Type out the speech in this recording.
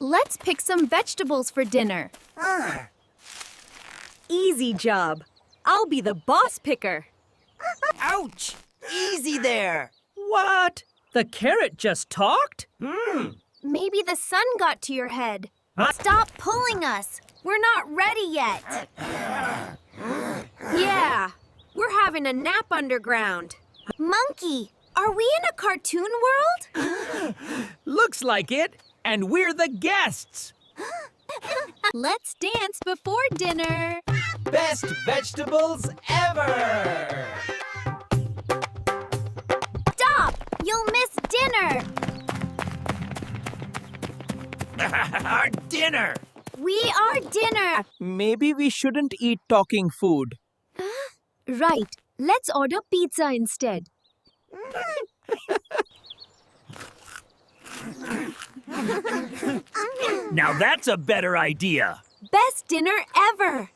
Let's pick some vegetables for dinner. Easy job. I'll be the boss picker. Ouch! Easy there! What? The carrot just talked? Maybe the sun got to your head. Huh? Stop pulling us. We're not ready yet. Yeah, we're having a nap underground. Monkey, are we in a cartoon world? Looks like it. And we're the guests. Let's dance before dinner. Best vegetables ever! Stop! You'll miss dinner. Our dinner! We are dinner. Maybe we shouldn't eat talking food. Right. Let's order pizza instead. Now that's a better idea. Best dinner ever.